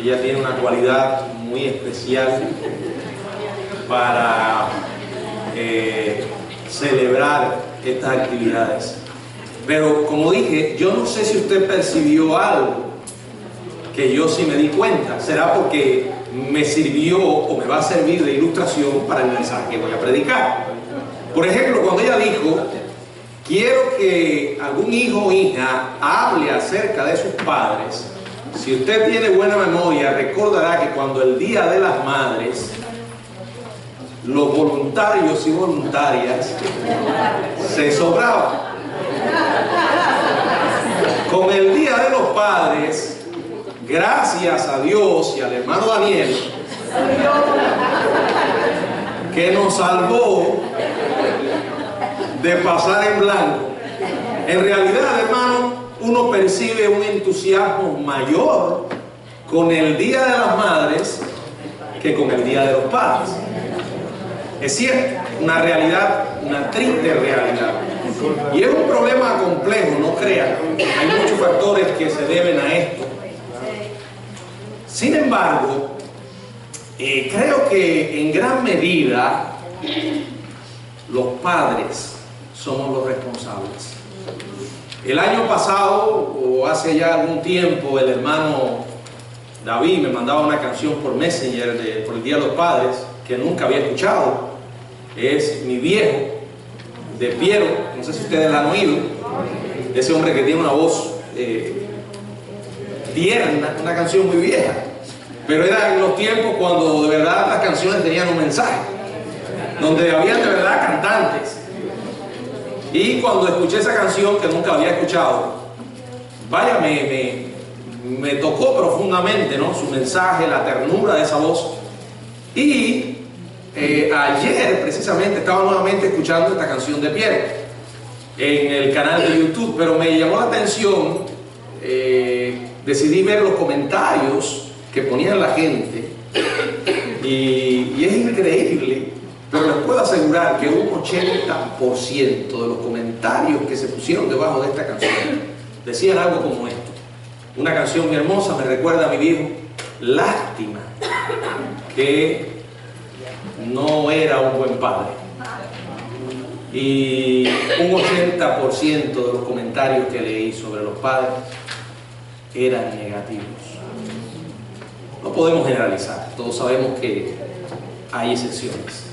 Ella tiene una cualidad muy especial para celebrar estas actividades. Pero como dije, yo no sé si usted percibió algo que yo sí me di cuenta. Será porque me sirvió o me va a servir de ilustración para el mensaje que voy a predicar. Por ejemplo, cuando ella dijo: quiero que algún hijo o hija hable acerca de sus padres. Si usted tiene buena memoria, recordará que cuando el Día de las Madres, los voluntarios y voluntarias se sobraban. Con el Día de los Padres, gracias a Dios y al hermano Daniel, que nos salvó de pasar en blanco. En realidad, hermano, uno percibe un entusiasmo mayor con el Día de las Madres que con el Día de los Padres. Es cierto, una realidad, una triste realidad. Y es un problema complejo, no crean. Hay muchos factores que se deben a esto. Sin embargo, creo que en gran medida los padres somos los responsables. El año pasado, o hace ya algún tiempo, el hermano David me mandaba una canción por Messenger por el Día de los Padres que nunca había escuchado. Es Mi Viejo, de Piero. No sé si ustedes la han oído. Ese hombre que tiene una voz tierna, una canción muy vieja. Pero era en los tiempos cuando de verdad las canciones tenían un mensaje, donde había de verdad cantantes. Y cuando escuché esa canción, que nunca había escuchado, vaya, me tocó profundamente, ¿no? Su mensaje, la ternura de esa voz. Y ayer precisamente estaba nuevamente escuchando esta canción de Piero en el canal de YouTube, pero me llamó la atención, decidí ver los comentarios que ponían la gente y es increíble, pero les puedo asegurar que un 80% de los comentarios que se pusieron debajo de esta canción decían algo como esto: una canción muy hermosa, me recuerda a mi viejo, lástima que no era un buen padre. Y un 80% de los comentarios que leí sobre los padres eran negativos. No podemos generalizar, todos sabemos que hay excepciones,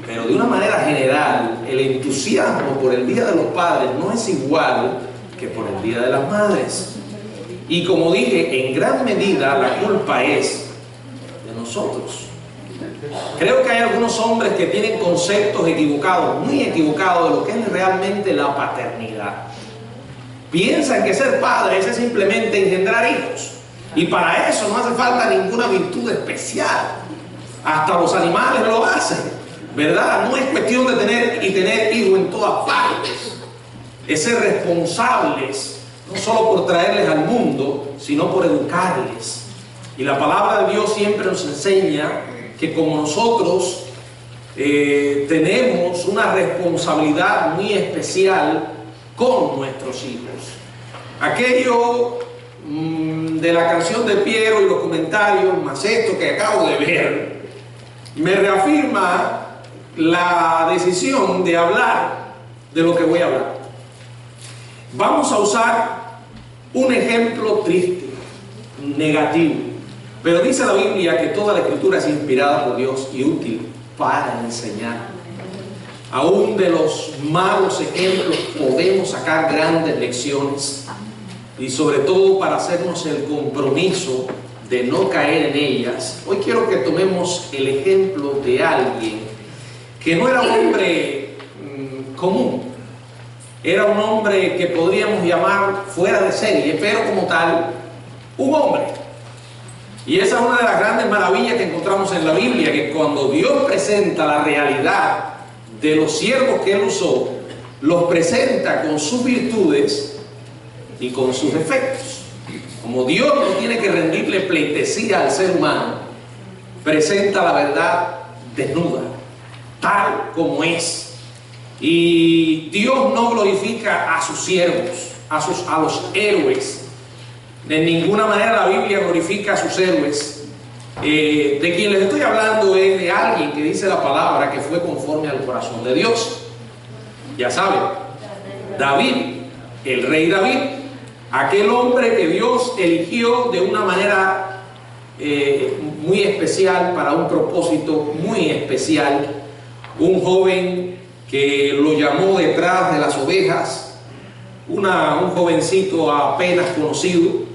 pero de una manera general el entusiasmo por el Día de los Padres no es igual que por el Día de las Madres. Y como dije, en gran medida la culpa es de nosotros. Creo que hay algunos hombres que tienen conceptos equivocados, muy equivocados, de lo que es realmente la paternidad. Piensan que ser padre es simplemente engendrar hijos, y para eso no hace falta ninguna virtud especial. Hasta los animales lo hacen, ¿verdad? No es cuestión de tener hijos en todas partes. Es ser responsables, no solo por traerles al mundo, sino por educarles. Y la palabra de Dios siempre nos enseña que como nosotros tenemos una responsabilidad muy especial con nuestros hijos. Aquello de la canción de Piero y los comentarios, más esto que acabo de ver, me reafirma la decisión de hablar de lo que voy a hablar. Vamos a usar un ejemplo triste, negativo, pero dice la Biblia que toda la escritura es inspirada por Dios y útil para enseñar. Aún de los malos ejemplos podemos sacar grandes lecciones, y sobre todo para hacernos el compromiso de no caer en ellas. Hoy quiero que tomemos el ejemplo de alguien que no era un hombre común, era un hombre que podríamos llamar fuera de serie, pero como tal, un hombre. Y esa es una de las grandes maravillas que encontramos en la Biblia, que cuando Dios presenta la realidad de los siervos que Él usó, los presenta con sus virtudes y con sus defectos. Como Dios no tiene que rendirle pleitesía al ser humano, presenta la verdad desnuda, tal como es. Y Dios no glorifica a sus siervos, a los héroes, En ninguna manera la Biblia glorifica a sus héroes. De quien les estoy hablando es de alguien que dice la palabra que fue conforme al corazón de Dios. Ya saben, David, el rey David, aquel hombre que Dios eligió de una manera muy especial, para un propósito muy especial. Un joven que lo llamó detrás de las ovejas, un jovencito apenas conocido.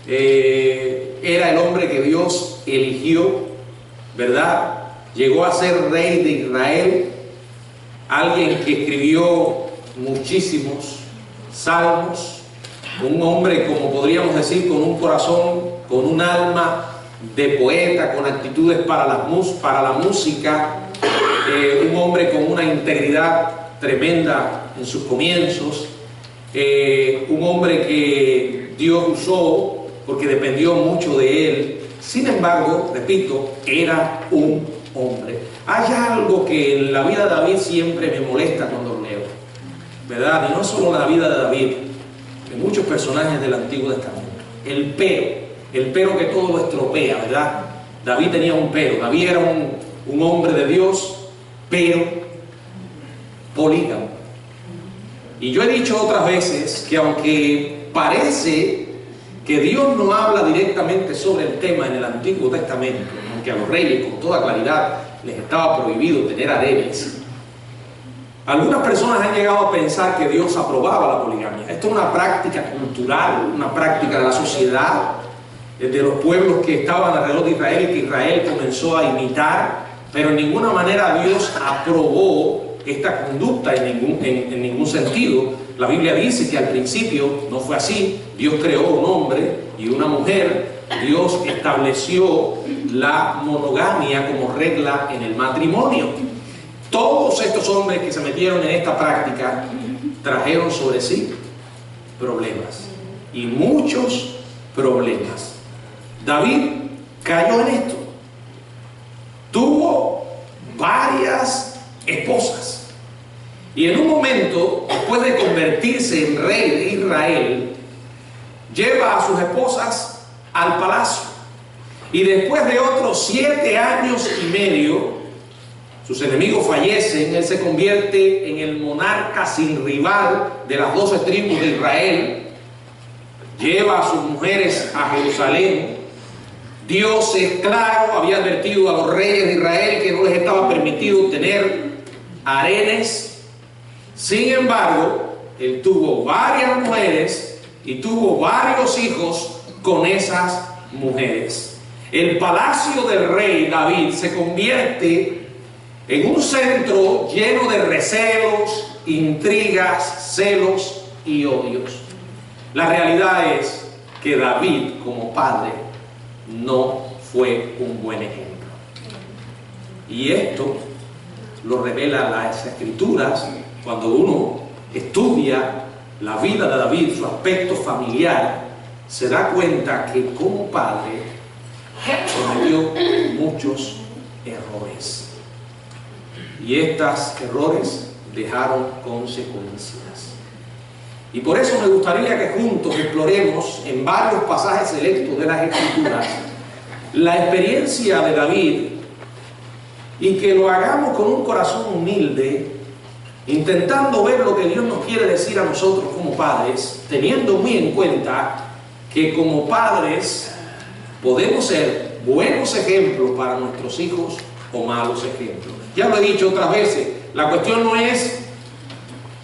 Era el hombre que Dios eligió, ¿verdad? Llegó a ser rey de Israel, alguien que escribió muchísimos salmos, un hombre, como podríamos decir, con un corazón, con un alma de poeta, con actitudes para la música, un hombre con una integridad tremenda en sus comienzos, un hombre que Dios usó porque dependió mucho de él. Sin embargo, repito, era un hombre. Hay algo que en la vida de David siempre me molesta cuando lo leo, ¿verdad? Y no solo en la vida de David, en muchos personajes del Antiguo Testamento. El pero que todo lo estropea, ¿verdad? David tenía un pero. David era un hombre de Dios, pero polígamo. Y yo he dicho otras veces que aunque parece que Dios no habla directamente sobre el tema en el Antiguo Testamento, aunque a los reyes con toda claridad les estaba prohibido tener harenes, algunas personas han llegado a pensar que Dios aprobaba la poligamia. Esto es una práctica cultural, una práctica de la sociedad, de los pueblos que estaban alrededor de Israel y que Israel comenzó a imitar, pero en ninguna manera Dios aprobó esta conducta en ningún sentido. La Biblia dice que al principio no fue así. Dios creó un hombre y una mujer. Dios estableció la monogamia como regla en el matrimonio. Todos estos hombres que se metieron en esta práctica trajeron sobre sí problemas, y muchos problemas. David cayó en esto. Tuvo varias esposas. Y en un momento, después de convertirse en rey de Israel, lleva a sus esposas al palacio. Y después de otros 7 años y medio, sus enemigos fallecen. Él se convierte en el monarca sin rival de las 12 tribus de Israel. Lleva a sus mujeres a Jerusalén. Dios, es claro, había advertido a los reyes de Israel que no les estaba permitido tener harenes. Sin embargo, él tuvo varias mujeres y tuvo varios hijos con esas mujeres. El palacio del rey David se convierte en un centro lleno de recelos, intrigas, celos y odios. La realidad es que David, como padre, no fue un buen ejemplo. Y esto lo revela las Escrituras. Cuando uno estudia la vida de David, su aspecto familiar, se da cuenta que como padre cometió muchos errores. Y estos errores dejaron consecuencias. Y por eso me gustaría que juntos exploremos en varios pasajes selectos de las Escrituras la experiencia de David, y que lo hagamos con un corazón humilde, intentando ver lo que Dios nos quiere decir a nosotros como padres, teniendo muy en cuenta que como padres podemos ser buenos ejemplos para nuestros hijos o malos ejemplos. Ya lo he dicho otras veces, la cuestión no es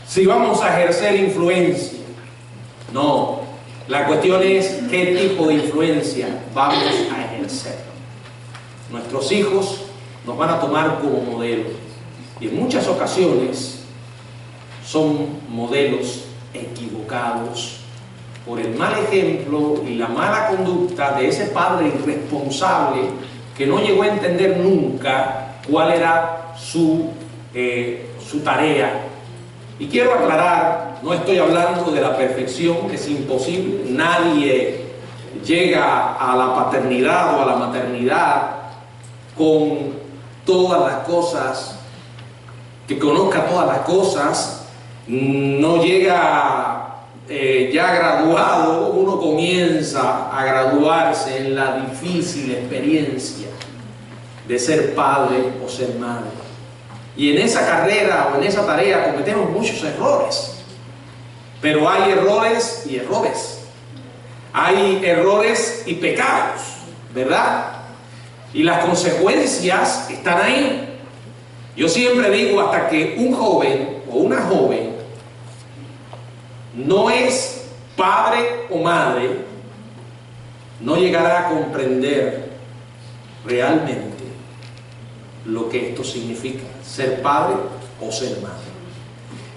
si vamos a ejercer influencia, no, la cuestión es qué tipo de influencia vamos a ejercer. Nuestros hijos nos van a tomar como modelo, y en muchas ocasiones son modelos equivocados por el mal ejemplo y la mala conducta de ese padre irresponsable que no llegó a entender nunca cuál era su tarea. Y quiero aclarar, no estoy hablando de la perfección, es imposible. Nadie llega a la paternidad o a la maternidad con todas las cosas, que conozca todas las cosas. No llega ya graduado, uno comienza a graduarse en la difícil experiencia de ser padre o ser madre. Y en esa carrera o en esa tarea cometemos muchos errores. Pero hay errores y errores. Hay errores y pecados, ¿verdad? Y las consecuencias están ahí. Yo siempre digo, hasta que un joven o una joven no es padre o madre, no llegará a comprender realmente lo que esto significa, ser padre o ser madre.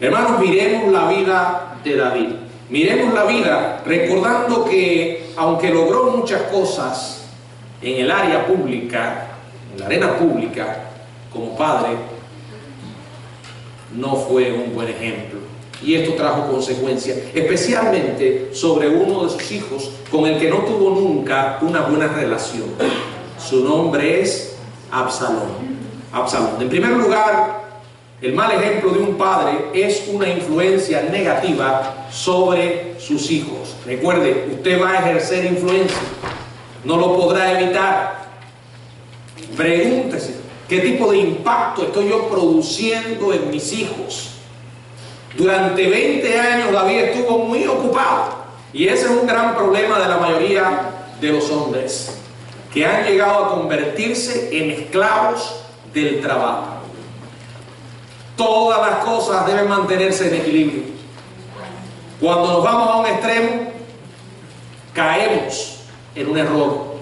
Hermanos, miremos la vida de David. Miremos la vida recordando que, aunque logró muchas cosas en el área pública, en la arena pública, como padre, no fue un buen ejemplo. Y esto trajo consecuencias, especialmente sobre uno de sus hijos, con el que no tuvo nunca una buena relación. Su nombre es Absalón. Absalón. En primer lugar, el mal ejemplo de un padre es una influencia negativa sobre sus hijos. Recuerde, usted va a ejercer influencia, no lo podrá evitar. Pregúntese, ¿qué tipo de impacto estoy yo produciendo en mis hijos? Durante 20 años David estuvo muy ocupado, y ese es un gran problema de la mayoría de los hombres, que han llegado a convertirse en esclavos del trabajo. Todas las cosas deben mantenerse en equilibrio. Cuando nos vamos a un extremo, caemos en un error.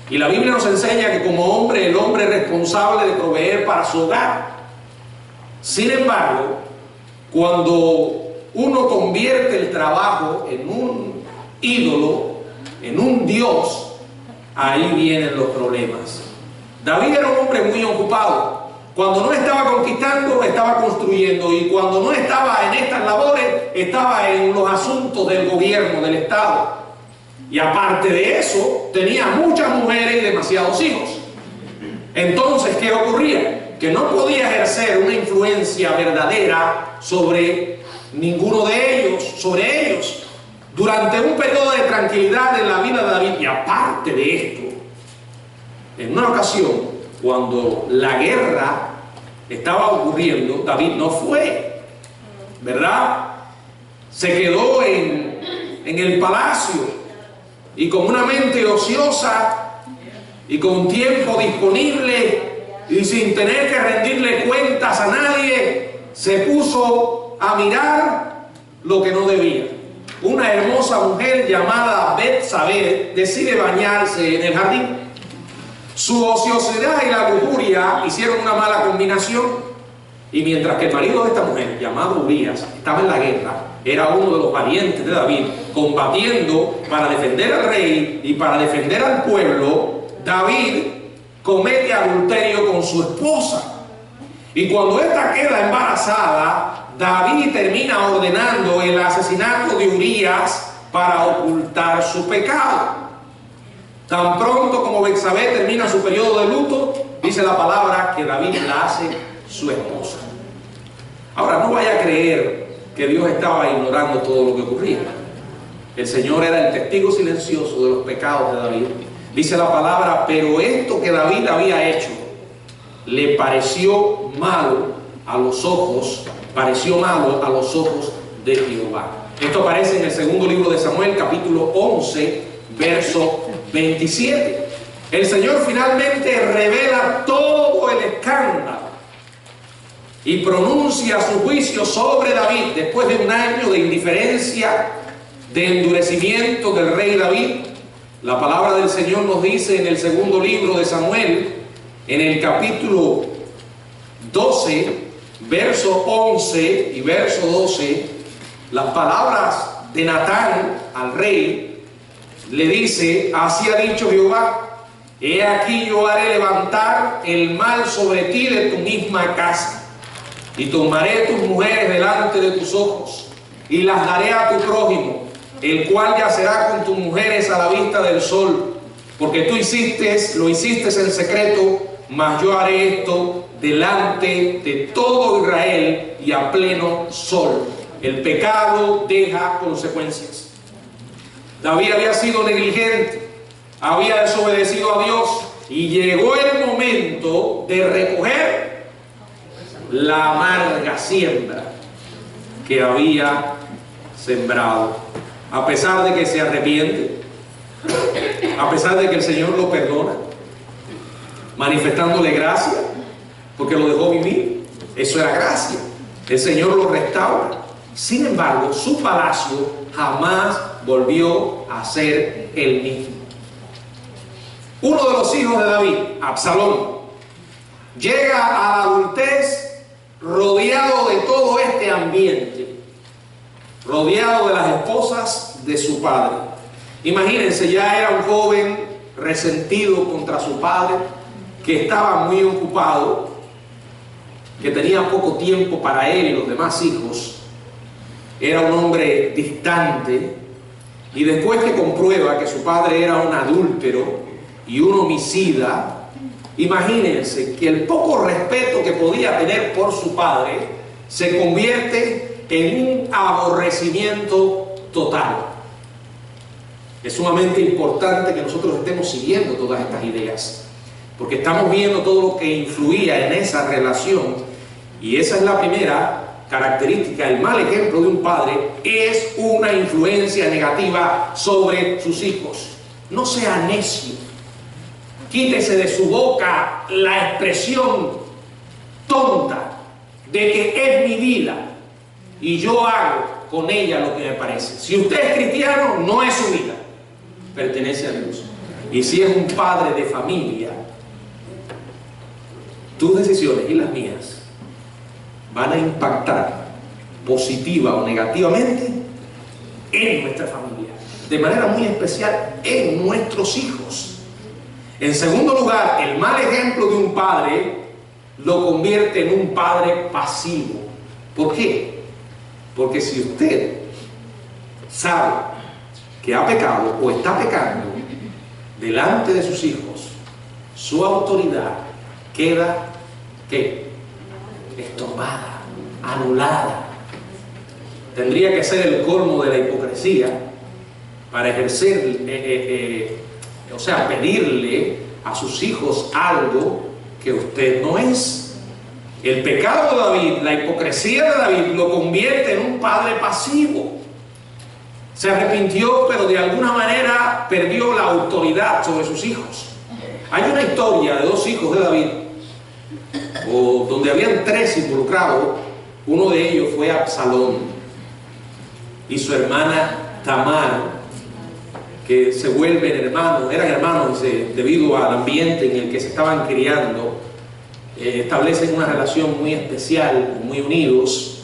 Y la Biblia nos enseña que como hombre, el hombre es responsable de proveer para su hogar. Sin embargo, cuando uno convierte el trabajo en un ídolo, en un dios, ahí vienen los problemas. David era un hombre muy ocupado. Cuando no estaba conquistando, estaba construyendo. Y cuando no estaba en estas labores, estaba en los asuntos del gobierno, del Estado. Y aparte de eso, tenía muchas mujeres y demasiados hijos. Entonces, ¿qué ocurría? Que no podía ejercer una influencia verdadera sobre ninguno de ellos, sobre ellos, durante un periodo de tranquilidad en la vida de David. Y aparte de esto, en una ocasión, cuando la guerra estaba ocurriendo, David no fue, ¿verdad? Se quedó en el palacio, y con una mente ociosa y con tiempo disponible y sin tener que rendirle cuentas a nadie, se puso a mirar lo que no debía. Una hermosa mujer llamada Betsabé decide bañarse en el jardín. Su ociosidad y la lujuria hicieron una mala combinación, y mientras que el marido de esta mujer, llamado Urías, estaba en la guerra, era uno de los valientes de David, combatiendo para defender al rey y para defender al pueblo, David comete adulterio con su esposa. Y cuando ésta queda embarazada, David termina ordenando el asesinato de Urías para ocultar su pecado. Tan pronto como Betsabé termina su periodo de luto, dice la palabra que David la hace su esposa. Ahora, no vaya a creer que Dios estaba ignorando todo lo que ocurría. El Señor era el testigo silencioso de los pecados de David. Dice la palabra, pero esto que David había hecho le pareció malo a los ojos, de Jehová. Esto aparece en el segundo libro de Samuel, capítulo 11, verso 27. El Señor finalmente revela todo el escándalo y pronuncia su juicio sobre David después de un año de indiferencia, de endurecimiento del rey David. La palabra del Señor nos dice en el segundo libro de Samuel, en el capítulo 12, verso 11 y verso 12, las palabras de Natán al rey. Le dice, así ha dicho Jehová, he aquí yo haré levantar el mal sobre ti de tu misma casa, y tomaré tus mujeres delante de tus ojos, y las daré a tu prójimo, el cual yacerá con tus mujeres a la vista del sol, porque tú lo hiciste en secreto, mas yo haré esto delante de todo Israel y a pleno sol. El pecado deja consecuencias. David había sido negligente, había desobedecido a Dios y llegó el momento de recoger la amarga siembra que había sembrado. A pesar de que se arrepiente, a pesar de que el Señor lo perdona, manifestándole gracia, porque lo dejó vivir, eso era gracia, el Señor lo restaura. Sin embargo, su palacio jamás volvió a ser el mismo. Uno de los hijos de David, Absalón, llega a la adultez rodeado de todo este ambiente, rodeado de las esposas de su padre. Imagínense, ya era un joven resentido contra su padre, que estaba muy ocupado, que tenía poco tiempo para él y los demás hijos. Era un hombre distante, y después que comprueba que su padre era un adúltero y un homicida, imagínense que el poco respeto que podía tener por su padre se convierte en un aborrecimiento total. Es sumamente importante que nosotros estemos siguiendo todas estas ideas, porque estamos viendo todo lo que influía en esa relación, y esa es la primera característica. El mal ejemplo de un padre es una influencia negativa sobre sus hijos. No sea necio. Quítese de su boca la expresión tonta de que es mi vida y yo hago con ella lo que me parece. Si usted es cristiano, no es su vida, pertenece a Dios. Y si es un padre de familia, tus decisiones y las mías van a impactar positiva o negativamente en nuestra familia, de manera muy especial en nuestros hijos. En segundo lugar, el mal ejemplo de un padre lo convierte en un padre pasivo. ¿Por qué? Porque si usted sabe que ha pecado o está pecando delante de sus hijos, su autoridad queda, ¿qué? Estorbada, anulada. Tendría que ser el colmo de la hipocresía para ejercer, o sea, pedirle a sus hijos algo que usted no es. El pecado de David, la hipocresía de David, lo convierte en un padre pasivo. Se arrepintió, pero de alguna manera perdió la autoridad sobre sus hijos. Hay una historia de dos hijos de David, donde habían tres involucrados. Uno de ellos fue Absalón y su hermana Tamar, que se vuelven hermanos, eran hermanos debido al ambiente en el que se estaban criando. Establecen una relación muy especial, muy unidos.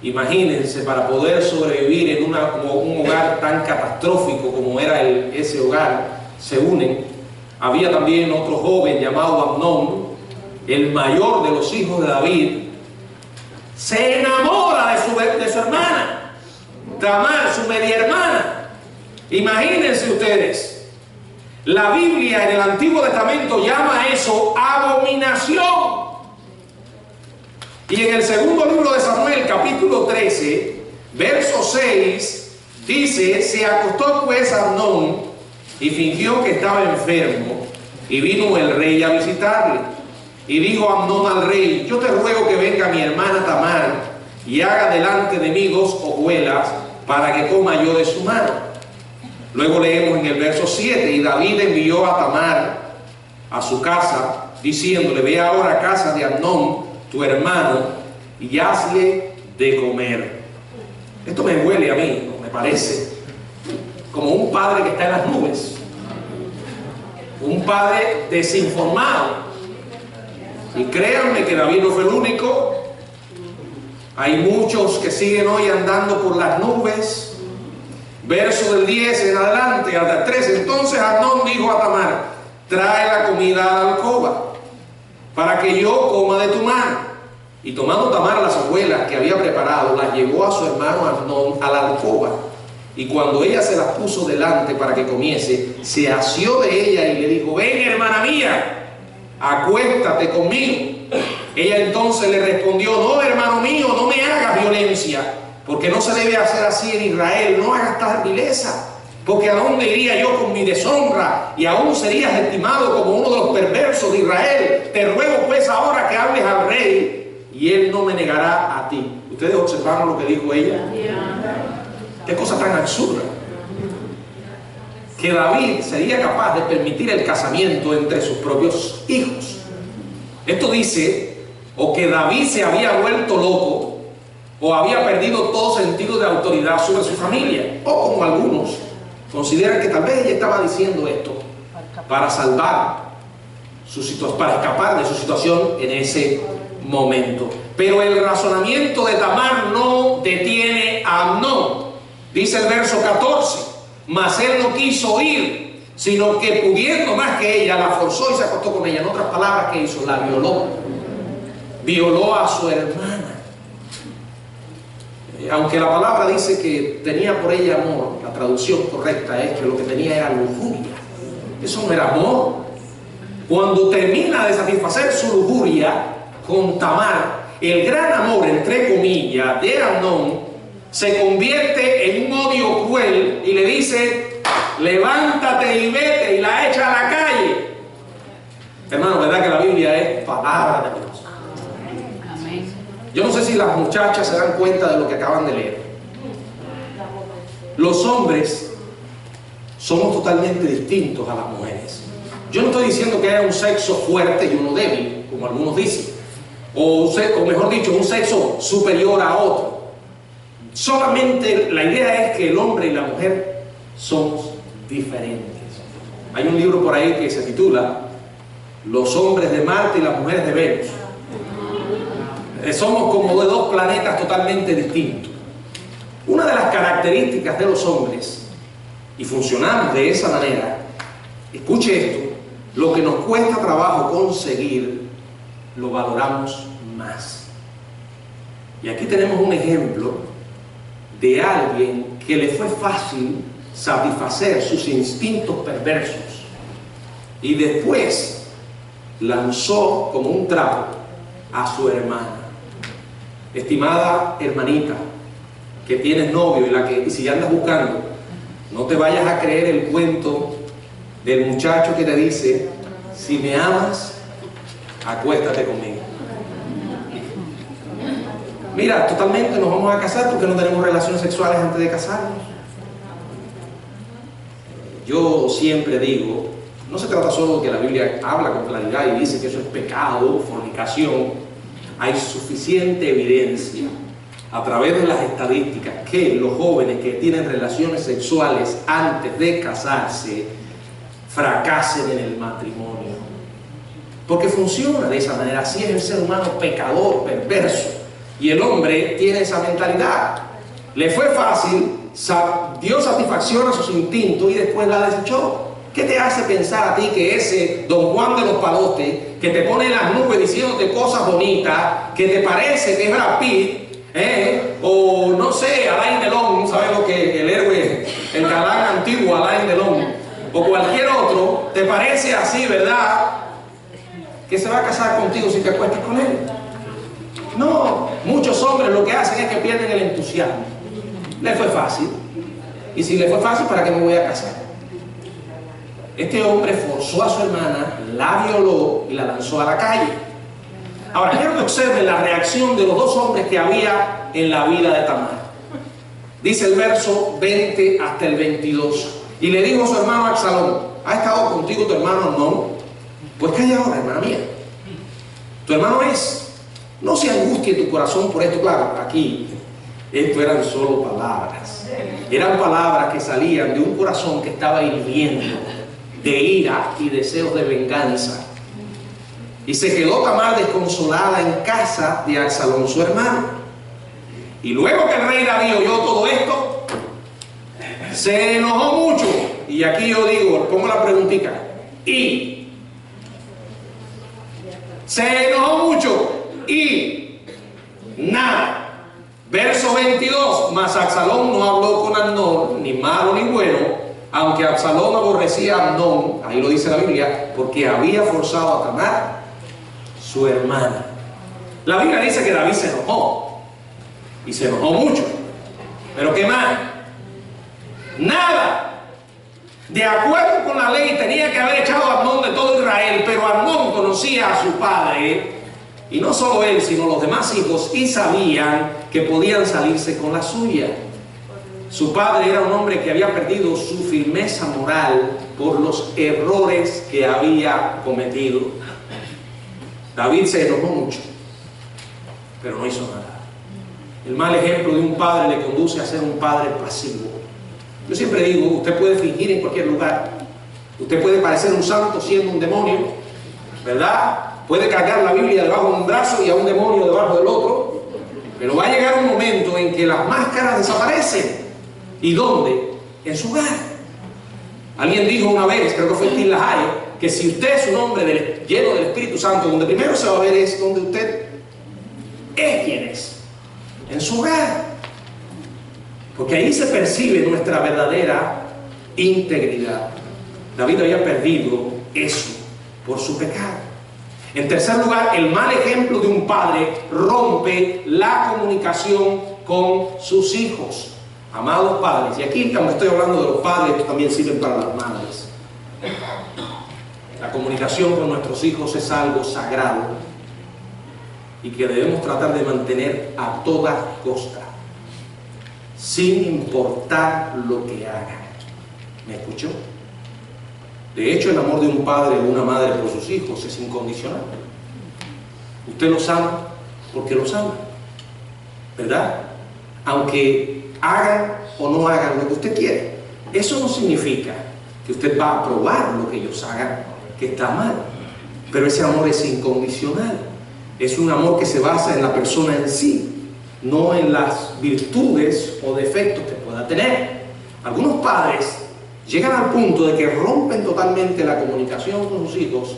Imagínense, para poder sobrevivir en un hogar tan catastrófico como era ese hogar, se unen. Había también otro joven llamado Amnón, el mayor de los hijos de David. Se enamora de su hermana Tamar, su media hermana. Imagínense ustedes, la Biblia en el Antiguo Testamento llama a eso abominación. Y en el segundo libro de Samuel, capítulo 13, verso 6, dice: se acostó pues Amnón y fingió que estaba enfermo, y vino el rey a visitarle. Y dijo Amnón al rey: yo te ruego que venga mi hermana Tamar y haga delante de mí 2 hojuelas para que coma yo de su mano. Luego leemos en el verso 7: y David envió a Tamar a su casa, diciéndole: ve ahora a casa de Amnón, tu hermano, y hazle de comer. Esto me huele a mí, me parece como un padre que está en las nubes, un padre desinformado. Y créanme que David no fue el único. Hay muchos que siguen hoy andando por las nubes. Verso del 10 en adelante hasta el 13. Entonces Amnón dijo a Tamar: trae la comida a la alcoba para que yo coma de tu mano. Y tomando Tamar las hojuelas que había preparado, las llevó a su hermano Amnón a la alcoba. Y cuando ella se las puso delante para que comiese, se asió de ella y le dijo: ven, hermana mía, acuéstate conmigo. Ella entonces le respondió: no, hermano mío, no me hagas violencia, porque no se debe hacer así en Israel. No hagas tal vileza, porque ¿a dónde iría yo con mi deshonra? Y aún serías estimado como uno de los perversos de Israel. Te ruego pues ahora que hables al rey, y él no me negará a ti. ¿Ustedes observaron lo que dijo ella? Qué cosa tan absurda. Que David sería capaz de permitir el casamiento entre sus propios hijos. Esto dice o que David se había vuelto loco, o había perdido todo sentido de autoridad sobre su familia, o como algunos consideran que tal vez ella estaba diciendo esto para salvar su situación, para escapar de su situación en ese momento. Pero el razonamiento de Tamar no detiene a Amnón. Dice el verso 14: mas él no quiso ir, sino que pudiendo más que ella, la forzó y se acostó con ella. En otras palabras, ¿qué hizo? La violó. Violó a su hermana. Aunque la palabra dice que tenía por ella amor, la traducción correcta es que lo que tenía era lujuria. Eso no era amor. Cuando termina de satisfacer su lujuria con Tamar, el gran amor, entre comillas, de Amnón se convierte en un odio cruel y le dice: levántate y vete, y la echa a la calle. Hermano, ¿verdad que la Biblia es palabra de Dios? Yo no sé si las muchachas se dan cuenta de lo que acaban de leer. Los hombres somos totalmente distintos a las mujeres. Yo no estoy diciendo que haya un sexo fuerte y uno débil, como algunos dicen, o mejor dicho, un sexo superior a otro. Solamente la idea es que el hombre y la mujer somos diferentes. Hay un libro por ahí que se titula Los hombres de Marte y las mujeres de Venus. Somos como de dos planetas totalmente distintos. Una de las características de los hombres, y funcionamos de esa manera, escuche esto: lo que nos cuesta trabajo conseguir, lo valoramos más. Y aquí tenemos un ejemplo de alguien que le fue fácil satisfacer sus instintos perversos y después lanzó como un trapo a su hermana. Estimada hermanita, que tienes novio y si andas buscando, no te vayas a creer el cuento del muchacho que te dice: si me amas, acuéstate conmigo. Mira, totalmente nos vamos a casar porque no tenemos relaciones sexuales antes de casarnos. Yo siempre digo, no se trata solo de que la Biblia habla con claridad y dice que eso es pecado, fornicación. Hay suficiente evidencia a través de las estadísticas que los jóvenes que tienen relaciones sexuales antes de casarse fracasen en el matrimonio. Porque funciona de esa manera. Así es el ser humano pecador, perverso. Y el hombre tiene esa mentalidad. Le fue fácil, dio satisfacción a sus instintos y después la desechó. ¿Qué te hace pensar a ti que ese Don Juan de los Palotes, que te pone en las nubes diciéndote cosas bonitas, que te parece que es Brad Pitt, o no sé, Alain Delon, ¿sabes lo que el héroe, el galán antiguo Alain Delon, o cualquier otro, te parece así, ¿verdad? Que se va a casar contigo si te acuestas con él. No, muchos hombres lo que hacen es que pierden el entusiasmo. Le fue fácil. Y si le fue fácil, ¿para qué me voy a casar? Este hombre forzó a su hermana, la violó y la lanzó a la calle. Ahora, quiero que observen la reacción de los dos hombres que había en la vida de Tamar. Dice el verso 20 hasta el 22. Y le dijo a su hermano Absalón: ¿ha estado contigo tu hermano Amnón? Pues calla ahora, hermana mía. Tu hermano es. No se angustie tu corazón por esto. Claro, aquí esto eran solo palabras. Eran palabras que salían de un corazón que estaba hirviendo de ira y deseos de venganza. Y se quedó Tamar desconsolada en casa de Absalón, su hermano. Y luego que el rey David oyó todo esto, se enojó mucho. Y aquí yo digo, pongo la preguntita. Y se enojó mucho. Y nada. Verso 22. Mas Absalón no habló con Amnón, ni malo ni bueno, aunque Absalón aborrecía a Amnón, ahí lo dice la Biblia, porque había forzado a Tamar, su hermana. La Biblia dice que David se enojó, y se enojó mucho. ¿Pero qué más? Nada. De acuerdo con la ley tenía que haber echado a Amnón de todo Israel, pero Amnón conocía a su padre, y no solo él, sino los demás hijos, y sabían que podían salirse con la suya. Su padre era un hombre que había perdido su firmeza moral por los errores que había cometido. David se enojó mucho, pero no hizo nada. El mal ejemplo de un padre le conduce a ser un padre pasivo. Yo siempre digo, usted puede fingir en cualquier lugar. Usted puede parecer un santo siendo un demonio, ¿verdad? Puede cargar la Biblia debajo de un brazo y a un demonio debajo del otro. Pero va a llegar un momento en que las máscaras desaparecen. ¿Y dónde? En su hogar. Alguien dijo una vez, creo que fue Tim LaHaye, que si usted es un hombre lleno del Espíritu Santo, donde primero se va a ver es donde usted es quien es. En su hogar. Porque ahí se percibe nuestra verdadera integridad. David había perdido eso por su pecado. En tercer lugar, el mal ejemplo de un padre rompe la comunicación con sus hijos. Amados padres, y aquí cuando estoy hablando de los padres, esto también sirve para las madres. La comunicación con nuestros hijos es algo sagrado y que debemos tratar de mantener a toda costa, sin importar lo que hagan. ¿Me escuchó? De hecho, el amor de un padre o una madre por sus hijos es incondicional. Usted los ama porque los ama, ¿verdad? Aunque hagan o no hagan lo que usted quiere. Eso no significa que usted va a aprobar lo que ellos hagan, que está mal. Pero ese amor es incondicional. Es un amor que se basa en la persona en sí, no en las virtudes o defectos que pueda tener. Algunos padres llegan al punto de que rompen totalmente la comunicación con sus hijos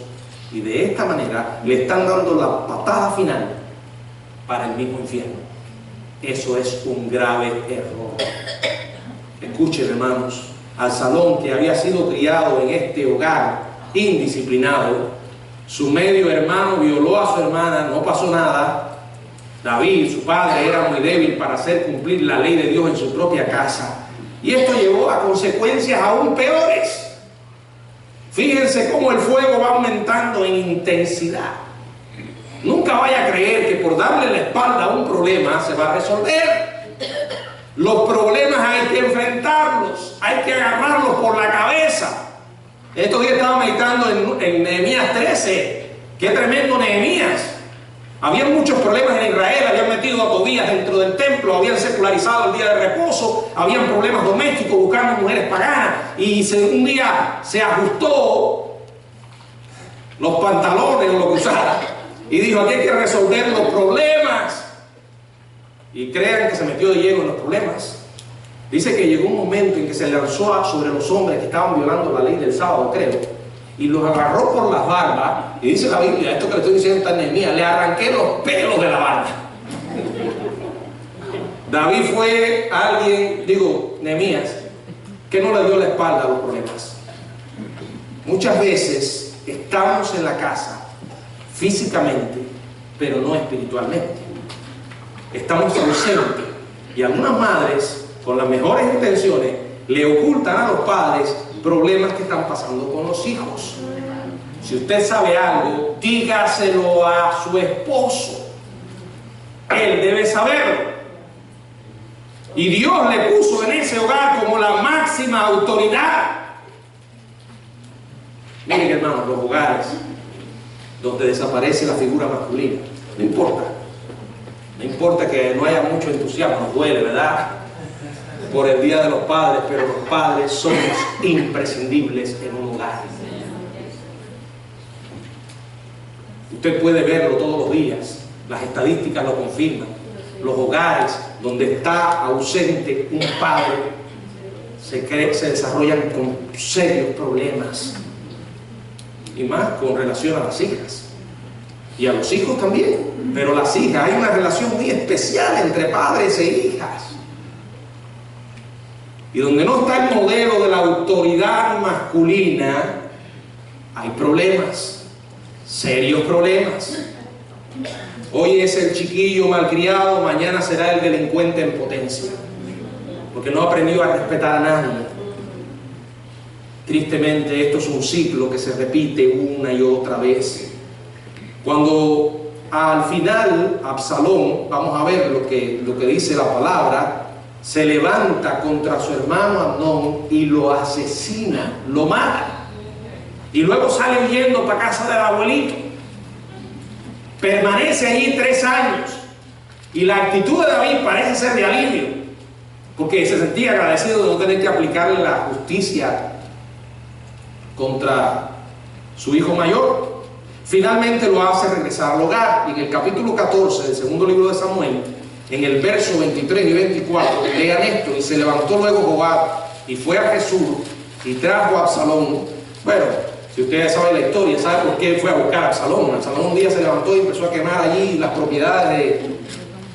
y de esta manera le están dando la patada final para el mismo infierno. Eso es un grave error. Escuchen, hermanos, Absalón, que había sido criado en este hogar indisciplinado, su medio hermano violó a su hermana, no pasó nada. David, su padre, era muy débil para hacer cumplir la ley de Dios en su propia casa. Y esto llevó a consecuencias aún peores. Fíjense cómo el fuego va aumentando en intensidad. Nunca vaya a creer que por darle la espalda a un problema se va a resolver. Los problemas hay que enfrentarlos, hay que agarrarlos por la cabeza. Estos días estaba meditando en Nehemías 13. ¡Qué tremendo Nehemías! Había muchos problemas en Israel, habían metido a Tobías dentro del templo, habían secularizado el día de reposo, habían problemas domésticos buscando mujeres paganas y un día se ajustó los pantalones o lo que usara y dijo: aquí hay que resolver los problemas. Y crean que se metió de lleno en los problemas. Dice que llegó un momento en que se lanzó sobre los hombres que estaban violando la ley del sábado, creo, y los agarró por las barbas, y dice la Biblia, esto que le estoy diciendo está en Nehemías, le arranqué los pelos de la barba. David fue alguien, Nehemías, que no le dio la espalda a los problemas. Muchas veces estamos en la casa físicamente, pero no espiritualmente. Estamos ausentes, y algunas madres, con las mejores intenciones, le ocultan a los padres problemas que están pasando con los hijos. Si usted sabe algo, dígaselo a su esposo. Él debe saberlo. Y Dios le puso en ese hogar como la máxima autoridad. Miren, hermanos, los hogares donde desaparece la figura masculina, no importa. No importa que no haya mucho entusiasmo, nos duele, ¿verdad? Por el Día de los Padres, pero los padres somos imprescindibles en un hogar. Usted puede verlo todos los días, las estadísticas lo confirman. Los hogares donde está ausente un padre se desarrollan con serios problemas, y más con relación a las hijas y a los hijos también. Pero las hijas, hay una relación muy especial entre padres e hijas. Y donde no está el modelo de la autoridad masculina, hay problemas, serios problemas. Hoy es el chiquillo malcriado, mañana será el delincuente en potencia. porque no aprendió a respetar a nadie. Tristemente, esto es un ciclo que se repite una y otra vez. Cuando al final Absalón, vamos a ver lo que dice la palabra, se levanta contra su hermano Amnón y lo asesina, lo mata. Y luego sale huyendo para casa del abuelito. Permanece allí 3 años. Y la actitud de David parece ser de alivio, porque se sentía agradecido de no tener que aplicarle la justicia contra su hijo mayor. Finalmente lo hace regresar al hogar. Y en el capítulo 14 del segundo libro de Samuel, en el verso 23 y 24, lean esto: y se levantó luego Joab y fue a Jesús y trajo a Absalón. Bueno, si ustedes saben la historia, saben por qué fue a buscar a Absalón. Absalón un día se levantó y empezó a quemar allí las propiedades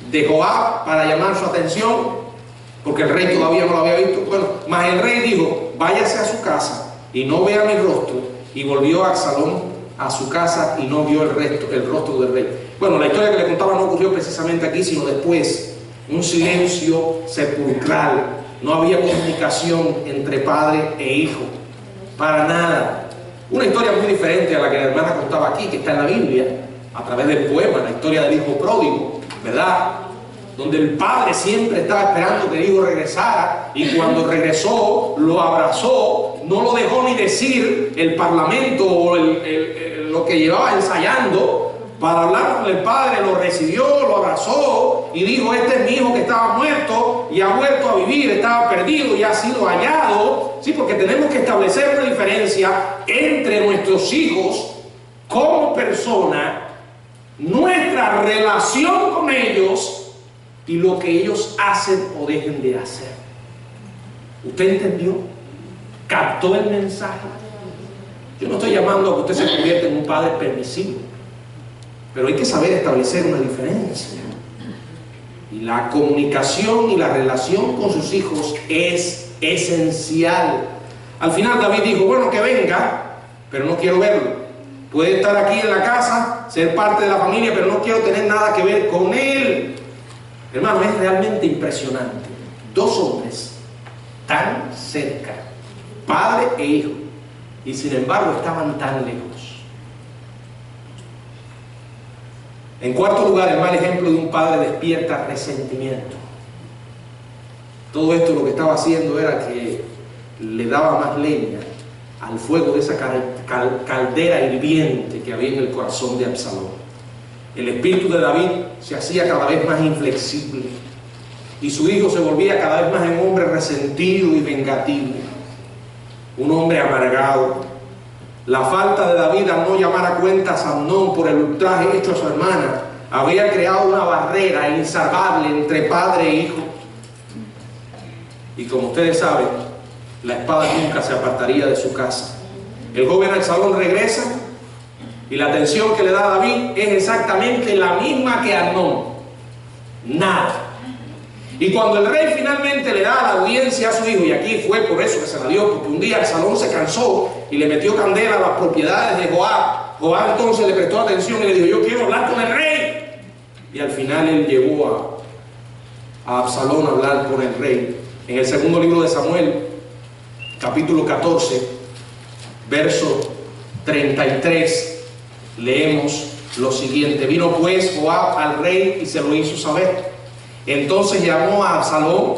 de Joab para llamar su atención, porque el rey todavía no lo había visto. Bueno, mas el rey dijo: váyase a su casa y no vea mi rostro. Y volvió a Absalón a su casa y no vio el rostro del rey. Bueno, la historia que le contaba no ocurrió precisamente aquí, sino después. Un silencio sepulcral. No había comunicación entre padre e hijo, para nada. Una historia muy diferente a la que la hermana contaba aquí, que está en la Biblia, a través del poema, la historia del hijo pródigo, ¿verdad? Donde el padre siempre estaba esperando que el hijo regresara, y cuando regresó, lo abrazó, no lo dejó ni decir el parlamento o lo que llevaba ensayando para hablar con el padre. Lo recibió, lo abrazó y dijo: este es mi hijo que estaba muerto y ha vuelto a vivir, estaba perdido y ha sido hallado. Sí, porque tenemos que establecer una diferencia entre nuestros hijos como persona, nuestra relación con ellos y lo que ellos hacen o dejen de hacer. ¿Usted entendió? ¿Captó el mensaje? Yo no estoy llamando a que usted se convierta en un padre permisivo, pero hay que saber establecer una diferencia. Y la comunicación y la relación con sus hijos es esencial. Al final David dijo: bueno, que venga, pero no quiero verlo. Puede estar aquí en la casa, ser parte de la familia, pero no quiero tener nada que ver con él. Hermano, es realmente impresionante. 2 hombres tan cerca, padre e hijo, y sin embargo estaban tan lejos. En cuarto lugar, el mal ejemplo de un padre despierta resentimiento. Todo esto lo que estaba haciendo era que le daba más leña al fuego de esa caldera hirviente que había en el corazón de Absalón. El espíritu de David se hacía cada vez más inflexible y su hijo se volvía cada vez más un hombre resentido y vengativo, un hombre amargado. La falta de David al no llamar a cuentas a Amnón por el ultraje hecho a su hermana había creado una barrera insalvable entre padre e hijo. Y como ustedes saben, la espada nunca se apartaría de su casa. El joven Absalón regresa y la atención que le da a David es exactamente la misma que a Amnón. Nada. Y cuando el rey finalmente le da la audiencia a su hijo, y aquí fue por eso que se la dio, porque un día Absalón se cansó y le metió candela a las propiedades de Joab. Joab entonces le prestó atención y le dijo: yo quiero hablar con el rey. Y al final él llevó a Absalón a hablar con el rey. En el segundo libro de Samuel, capítulo 14, verso 33, leemos lo siguiente: vino pues Joab al rey y se lo hizo saber. Entonces llamó a Absalón,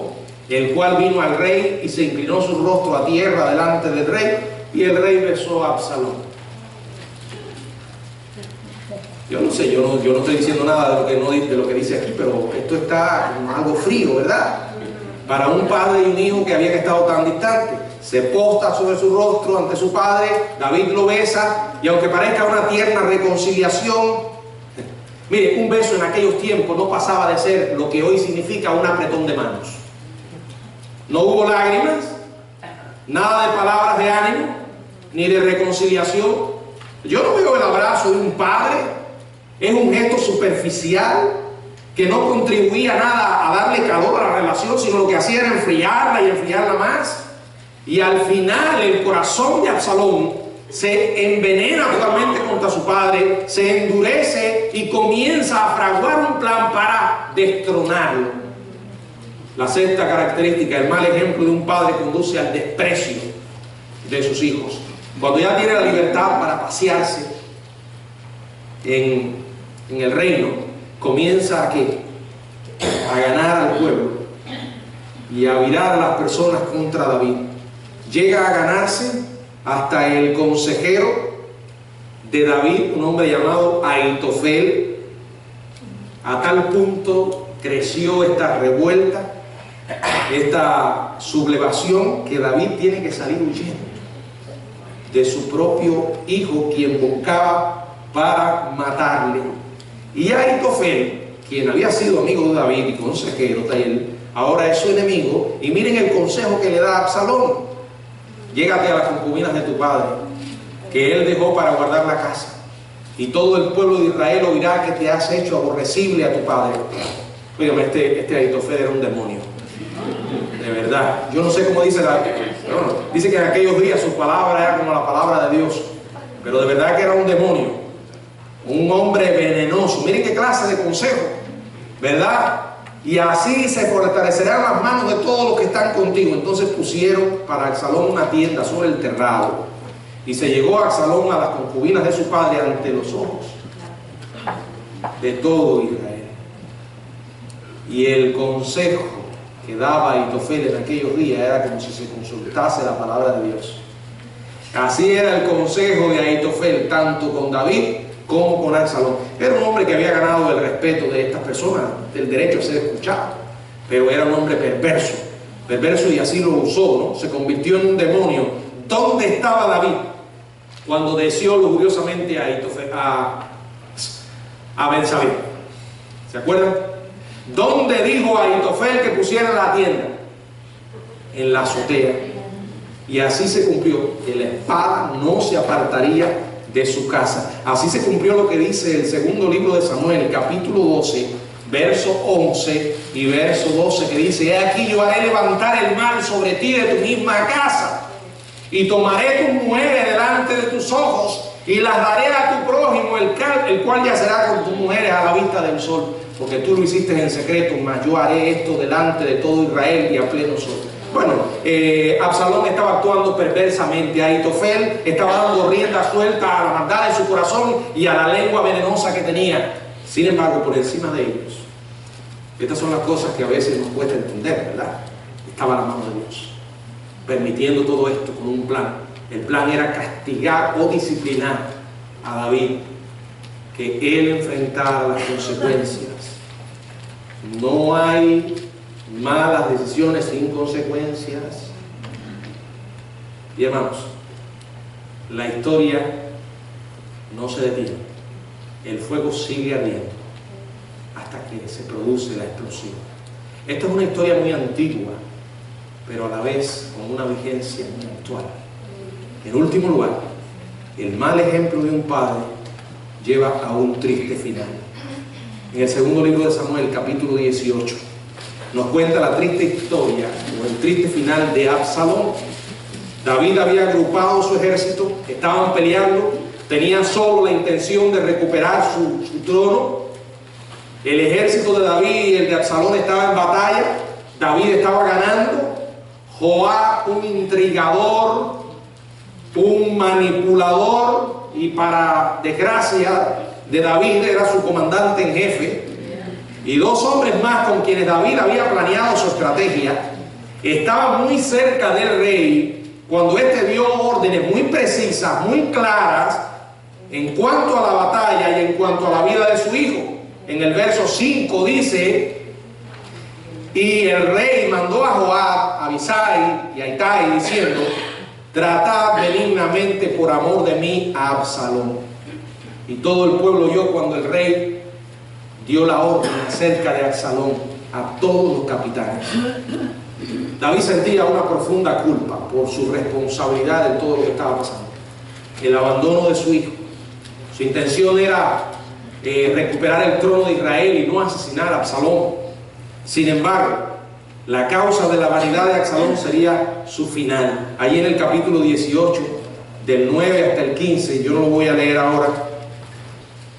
el cual vino al rey y se inclinó su rostro a tierra delante del rey, y el rey besó a Absalón. Yo no sé, yo no estoy diciendo nada de lo que dice aquí, pero esto está algo frío, ¿verdad? Para un padre y un hijo que habían estado tan distantes. Se posta sobre su rostro ante su padre, David lo besa, y aunque parezca una tierna reconciliación, mire, un beso en aquellos tiempos no pasaba de ser lo que hoy significa un apretón de manos. No hubo lágrimas, nada de palabras de ánimo, ni de reconciliación. Yo no veo el abrazo de un padre, es un gesto superficial que no contribuía nada a darle calor a la relación, sino lo que hacía era enfriarla y enfriarla más. Y al final el corazón de Absalón se envenena totalmente contra su padre, se endurece y comienza a fraguar un plan para destronarlo. La sexta característica, el mal ejemplo de un padre conduce al desprecio de sus hijos. Cuando ya tiene la libertad para pasearse en el reino, comienza a ganar al pueblo y a virar a las personas contra David. Llega a ganarse hasta el consejero de David, un hombre llamado Ahitofel. A tal punto creció esta revuelta, esta sublevación, que David tiene que salir huyendo de su propio hijo, quien buscaba para matarle. Y Ahitofel, quien había sido amigo de David y consejero de él, ahora es su enemigo. Y miren el consejo que le da a Absalón: llégate a las concubinas de tu padre, que él dejó para guardar la casa, y todo el pueblo de Israel oirá que te has hecho aborrecible a tu padre. Oigan, este Ahitofel era un demonio, de verdad. Yo no sé cómo dice dice que en aquellos días su palabra era como la palabra de Dios, pero de verdad que era un demonio, un hombre venenoso. Miren qué clase de consejo, ¿verdad? Y así se fortalecerán las manos de todos los que están contigo. Entonces pusieron para Absalón una tienda sobre el terrado, y se llegó a Absalón a las concubinas de su padre ante los ojos de todo Israel. Y el consejo que daba Ahitofel en aquellos días era como si se consultase la palabra de Dios. Así era el consejo de Ahitofel, tanto con David como con Absalón. Era un hombre que había ganado el respeto de estas personas, del derecho a ser escuchado, pero era un hombre perverso, y así lo usó, ¿no? Se convirtió en un demonio. ¿Dónde estaba David cuando deseó lujuriosamente a Betsabé? ¿Se acuerdan? ¿Dónde dijo Ahitofel que pusiera la tienda? En la azotea. Y así se cumplió, que la espada no se apartaría de su casa. Así se cumplió lo que dice el segundo libro de Samuel, capítulo 12, verso 11 y verso 12, que dice: he aquí, yo haré levantar el mal sobre ti de tu misma casa, y tomaré tus mujeres delante de tus ojos, y las daré a tu prójimo, el cual yacerá con tus mujeres a la vista del sol, porque tú lo hiciste en secreto, mas yo haré esto delante de todo Israel y a pleno sol. Bueno, Absalón estaba actuando perversamente. Ahitofel estaba dando rienda suelta a la maldad de su corazón y a la lengua venenosa que tenía. Sin embargo, por encima de ellos, estas son las cosas que a veces nos cuesta entender, ¿verdad? Estaba la mano de Dios, permitiendo todo esto con un plan. El plan era castigar o disciplinar a David, que él enfrentara las consecuencias. No hay malas decisiones sin consecuencias. Y hermanos, la historia no se detiene. El fuego sigue ardiendo hasta que se produce la explosión. Esta es una historia muy antigua, pero a la vez con una vigencia muy actual. En último lugar, el mal ejemplo de un padre lleva a un triste final. En el segundo libro de Samuel, capítulo 18, nos cuenta la triste historia o el triste final de Absalón. David había agrupado su ejército, estaban peleando, tenían solo la intención de recuperar su trono. El ejército de David y el de Absalón estaban en batalla. David estaba ganando. Joab, un intrigador, un manipulador, y para desgracia de David, era su comandante en jefe, y dos hombres más con quienes David había planeado su estrategia, estaban muy cerca del rey cuando éste dio órdenes muy precisas, muy claras en cuanto a la batalla y en cuanto a la vida de su hijo. En el verso 5 dice: y el rey mandó a Joab, a Abisai y a Itai, diciendo: tratad benignamente por amor de mí a Absalón. Y todo el pueblo oyó cuando el rey dio la orden acerca de Absalón a todos los capitanes. David sentía una profunda culpa por su responsabilidad en todo lo que estaba pasando, el abandono de su hijo. Su intención era recuperar el trono de Israel y no asesinar a Absalón. Sin embargo, la causa de la vanidad de Absalón sería su final. Allí en el capítulo 18, del 9 hasta el 15, yo no lo voy a leer ahora,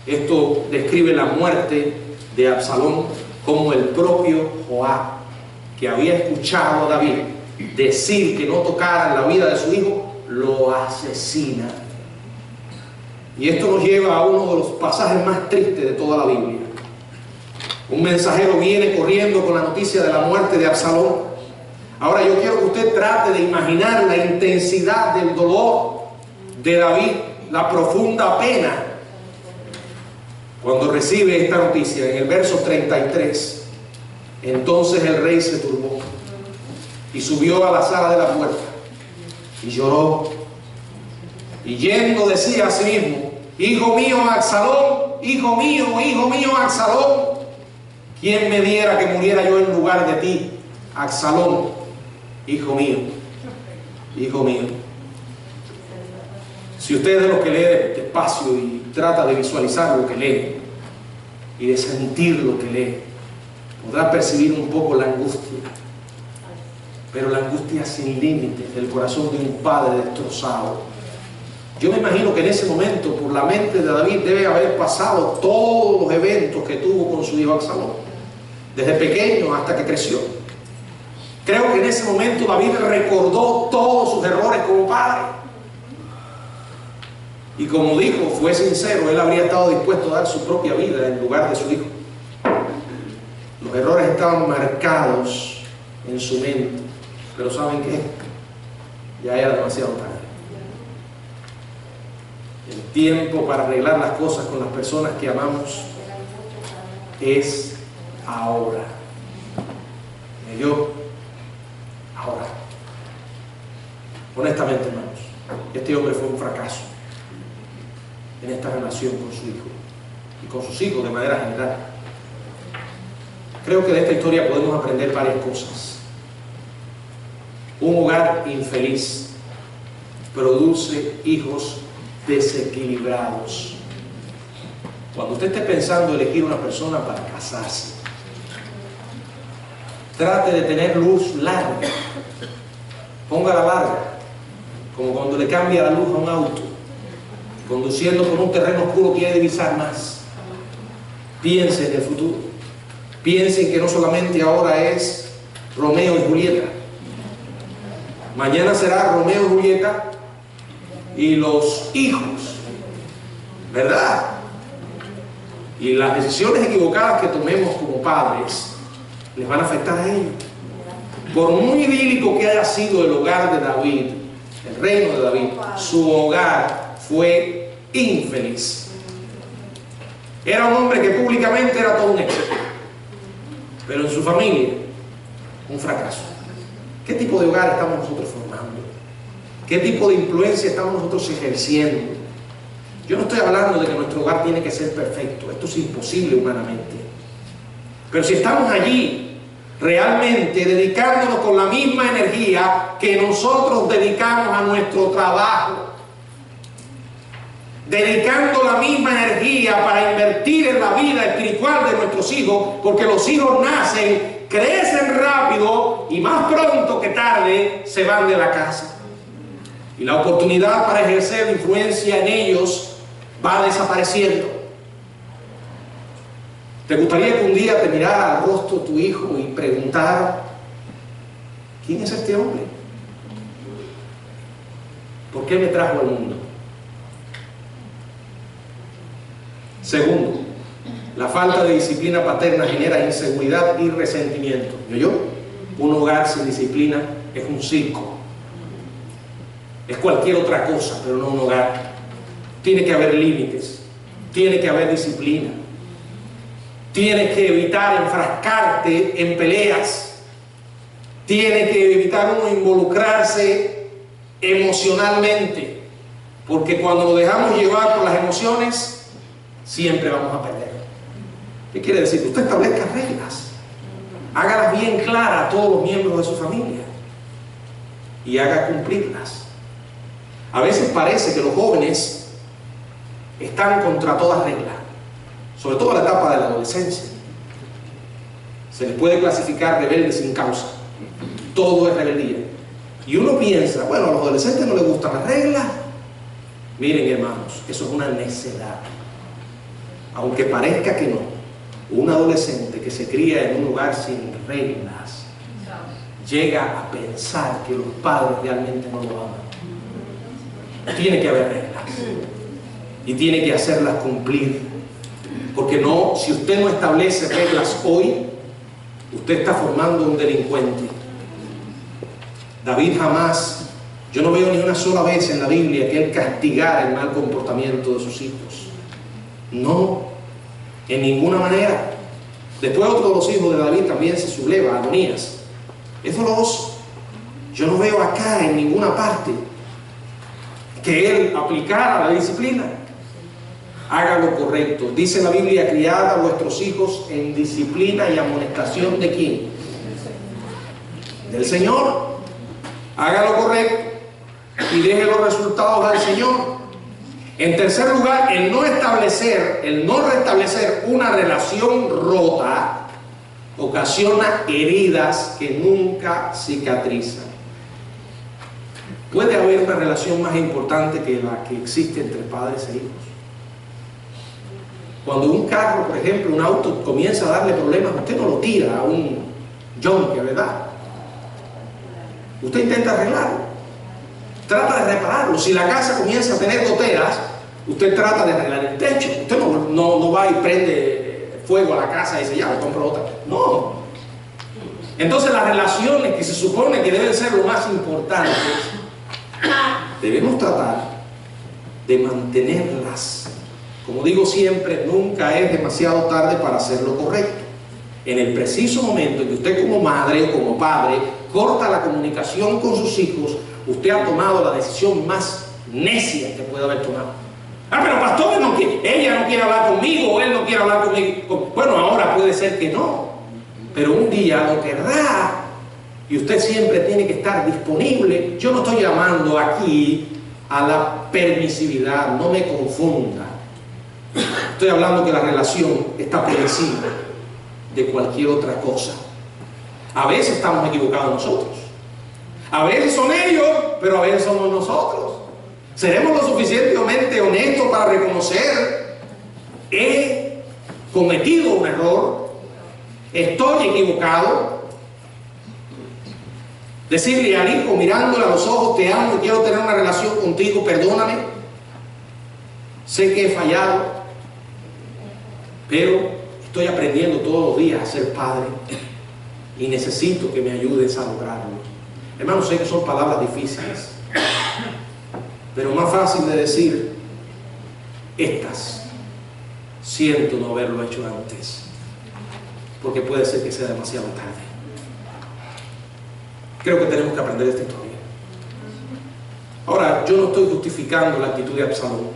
esto describe la muerte de Absalón como el propio Joab que había escuchado a David decir que no tocaran la vida de su hijo, lo asesina. Y esto nos lleva a uno de los pasajes más tristes de toda la Biblia. Un mensajero viene corriendo con la noticia de la muerte de Absalón. Ahora yo quiero que usted trate de imaginar la intensidad del dolor de David, la profunda pena cuando recibe esta noticia. En el verso 33, entonces el rey se turbó y subió a la sala de la puerta y lloró, y yendo decía a sí mismo: hijo mío Absalón, hijo mío Absalón, ¿quién me diera que muriera yo en lugar de ti, Absalón, hijo mío, hijo mío? Si usted es de los que lee despacio y trata de visualizar lo que lee y de sentir lo que lee, podrá percibir un poco la angustia, pero la angustia sin límites del corazón de un padre destrozado. Yo me imagino que en ese momento por la mente de David debe haber pasado todos los eventos que tuvo con su hijo Absalón, desde pequeño hasta que creció. Creo que en ese momento David recordó todos sus errores como padre. Y como dijo, fue sincero, él habría estado dispuesto a dar su propia vida en lugar de su hijo. Los errores estaban marcados en su mente, pero ¿saben qué? Ya era demasiado tarde. El tiempo para arreglar las cosas con las personas que amamos es ahora. ¿Y yo? Ahora. Honestamente, hermanos, este hombre fue un fracaso en esta relación con su hijo y con sus hijos de manera general. Creo que de esta historia podemos aprender varias cosas. Un hogar infeliz produce hijos desequilibrados. Cuando usted esté pensando elegir una persona para casarse, trate de tener luz larga, póngala larga, como cuando le cambia la luz a un auto. Conduciendo por un terreno oscuro quiere divisar más. Piense en el futuro. Piense en que no solamente ahora es Romeo y Julieta. Mañana será Romeo y Julieta y los hijos, ¿verdad? Y las decisiones equivocadas que tomemos como padres les van a afectar a ellos. Por muy idílico que haya sido el hogar de David, el reino de David, su hogar fue infeliz. Era un hombre que públicamente era todo un éxito, pero en su familia un fracaso. ¿Qué tipo de hogar estamos nosotros formando? ¿Qué tipo de influencia estamos nosotros ejerciendo? Yo no estoy hablando de que nuestro hogar tiene que ser perfecto, esto es imposible humanamente, pero si estamos allí realmente dedicándonos con la misma energía que nosotros dedicamos a nuestro trabajo, dedicando la misma energía para invertir en la vida espiritual de nuestros hijos, porque los hijos nacen, crecen rápido y más pronto que tarde se van de la casa. Y la oportunidad para ejercer influencia en ellos va desapareciendo. ¿Te gustaría que un día te mirara al rostro tu hijo y preguntara: ¿quién es este hombre? ¿Por qué me trajo al mundo? Segundo, la falta de disciplina paterna genera inseguridad y resentimiento. ¿Yo? Un hogar sin disciplina es un circo. Es cualquier otra cosa, pero no un hogar. Tiene que haber límites, tiene que haber disciplina. Tienes que evitar enfrascarte en peleas. Tiene que evitar uno involucrarse emocionalmente, porque cuando nos dejamos llevar por las emociones, siempre vamos a perder. ¿Qué quiere decir? Usted establezca reglas, hágalas bien claras a todos los miembros de su familia y haga cumplirlas. A veces parece que los jóvenes están contra toda regla, sobre todo en la etapa de la adolescencia. Se les puede clasificar rebeldes sin causa. Todo es rebeldía. Y uno piensa, bueno, a los adolescentes no les gustan las reglas. Miren, hermanos, eso es una necedad. Aunque parezca que no, un adolescente que se cría en un lugar sin reglas llega a pensar que los padres realmente no lo aman. Tiene que haber reglas y tiene que hacerlas cumplir, porque no, si usted no establece reglas hoy, usted está formando un delincuente. David jamás, yo no veo ni una sola vez en la Biblia que él castigara el mal comportamiento de sus hijos. No, en ninguna manera. Después otro de los hijos de David también se subleva, Adonías. Es doloroso. Yo no veo acá en ninguna parte que él aplicara la disciplina. Haga lo correcto. Dice la Biblia: criad a vuestros hijos en disciplina y amonestación ¿de quién? Del Señor. Haga lo correcto y deje los resultados al Señor. En tercer lugar, el no restablecer una relación rota ocasiona heridas que nunca cicatrizan. ¿Puede haber una relación más importante que la que existe entre padres e hijos? Cuando un carro, por ejemplo, un auto comienza a darle problemas, usted no lo tira a un yonque, ¿verdad? Usted intenta arreglarlo, trata de repararlo. Si la casa comienza a tener goteras, usted trata de arreglar el techo. Usted no va y prende fuego a la casa y dice, ya, le compro otra. No. Entonces las relaciones que se supone que deben ser lo más importantes, debemos tratar de mantenerlas. Como digo siempre, nunca es demasiado tarde para hacer lo correcto. En el preciso momento en que usted como madre o como padre corta la comunicación con sus hijos, usted ha tomado la decisión más necia que puede haber tomado. Ah, pero pastor, ella no quiere hablar conmigo, o él no quiere hablar conmigo. Bueno, ahora puede ser que no, pero un día lo querrá, y usted siempre tiene que estar disponible. Yo no estoy llamando aquí a la permisividad, no me confunda. Estoy hablando que la relación está por encima de cualquier otra cosa. A veces estamos equivocados nosotros, a veces son ellos, pero a veces somos nosotros. Seremos lo suficientemente honestos para reconocer: he cometido un error, estoy equivocado. Decirle al hijo, mirándole a los ojos: te amo y quiero tener una relación contigo, perdóname, sé que he fallado, pero estoy aprendiendo todos los días a ser padre y necesito que me ayudes a lograrlo. Hermanos, sé que son palabras difíciles, pero más fácil de decir estas. Siento no haberlo hecho antes, porque puede ser que sea demasiado tarde. Creo que tenemos que aprender esta historia. Ahora, yo no estoy justificando la actitud de Absalón,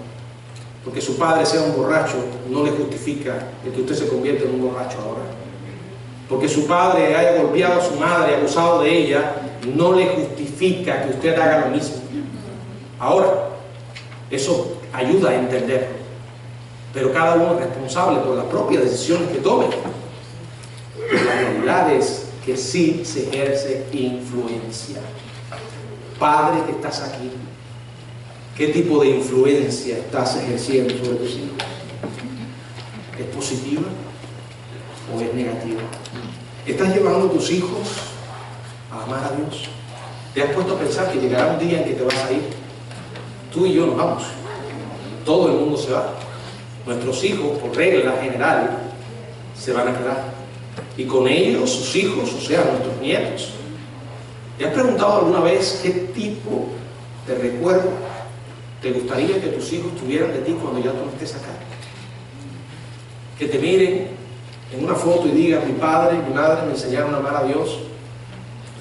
porque su padre sea un borracho no le justifica el que usted se convierta en un borracho ahora. Porque su padre haya golpeado a su madre, abusado de ella, no le justifica que usted haga lo mismo. Ahora, eso ayuda a entenderlo, pero cada uno es responsable por las propias decisiones que tome. La realidad es que sí se ejerce influencia. Padre que estás aquí, ¿qué tipo de influencia estás ejerciendo sobre tus hijos? ¿Es positiva o es negativa? ¿Estás llevando a tus hijos a amar a Dios? ¿Te has puesto a pensar que llegará un día en que te vas a ir? Tú y yo nos vamos. Todo el mundo se va. Nuestros hijos, por regla general, se van a quedar. Y con ellos, sus hijos, o sea, nuestros nietos. ¿Te has preguntado alguna vez qué tipo de recuerdo te gustaría que tus hijos tuvieran de ti cuando ya tú no estés acá? Que te miren en una foto y digan: mi padre y mi madre me enseñaron a amar a Dios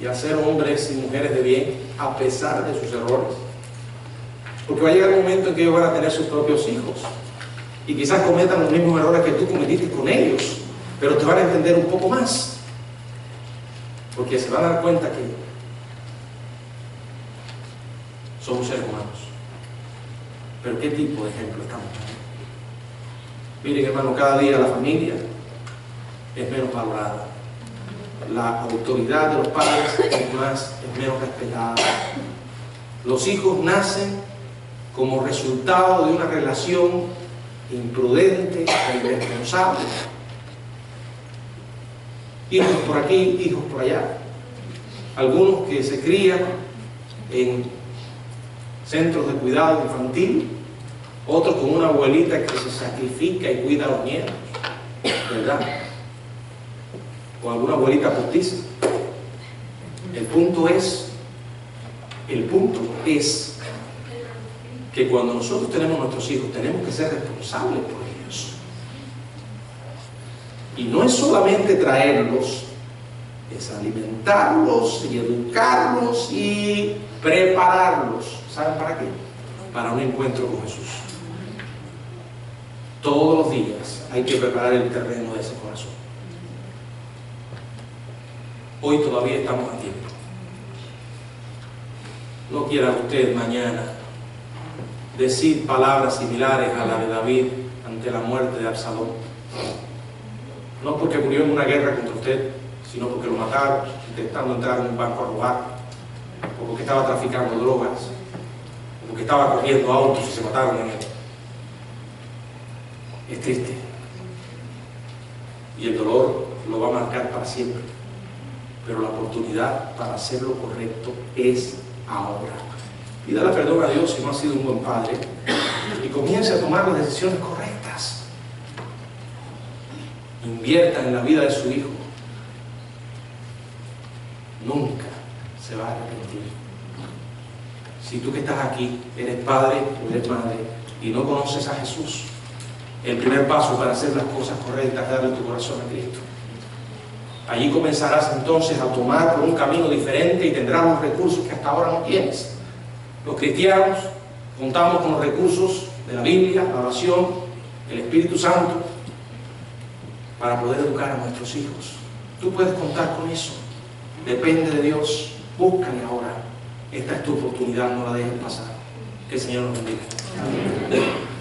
y a ser hombres y mujeres de bien a pesar de sus errores. Porque va a llegar un momento en que ellos van a tener sus propios hijos y quizás cometan los mismos errores que tú cometiste con ellos, pero te van a entender un poco más, porque se van a dar cuenta que somos seres humanos. Pero ¿qué tipo de ejemplo estamos dando? Miren, hermano, cada día la familia es menos valorada, la autoridad de los padres es menos respetada. Los hijos nacen como resultado de una relación imprudente e irresponsable. Hijos por aquí, hijos por allá. algunos que se crían en centros de cuidado infantil, otros con una abuelita que se sacrifica y cuida a los nietos, ¿verdad? O alguna abuelita postiza. El punto es que cuando nosotros tenemos nuestros hijos, tenemos que ser responsables por ellos. Y no es solamente traerlos, es alimentarlos y educarlos y prepararlos. ¿Saben para qué? Para un encuentro con Jesús. Todos los días hay que preparar el terreno de ese corazón. Hoy todavía estamos a tiempo. No quiera usted mañana decir palabras similares a la de David ante la muerte de Absalón. No porque murió en una guerra contra usted, sino porque lo mataron intentando entrar en un banco a robar, o porque estaba traficando drogas, o porque estaba cogiendo autos y se mataron en él. Es triste. Y el dolor lo va a marcar para siempre. Pero la oportunidad para hacer lo correcto es ahora. Pídale perdón a Dios si no ha sido un buen padre y comience a tomar las decisiones correctas. Invierta en la vida de su hijo. Nunca se va a arrepentir. Si tú que estás aquí eres padre o eres madre y no conoces a Jesús, el primer paso para hacer las cosas correctas es darle tu corazón a Cristo. Allí comenzarás entonces a tomar por un camino diferente y tendrás los recursos que hasta ahora no tienes. Los cristianos contamos con los recursos de la Biblia, la oración, el Espíritu Santo, para poder educar a nuestros hijos. Tú puedes contar con eso. Depende de Dios. Búscale ahora. Esta es tu oportunidad, no la dejes pasar. Que el Señor nos bendiga. Amén.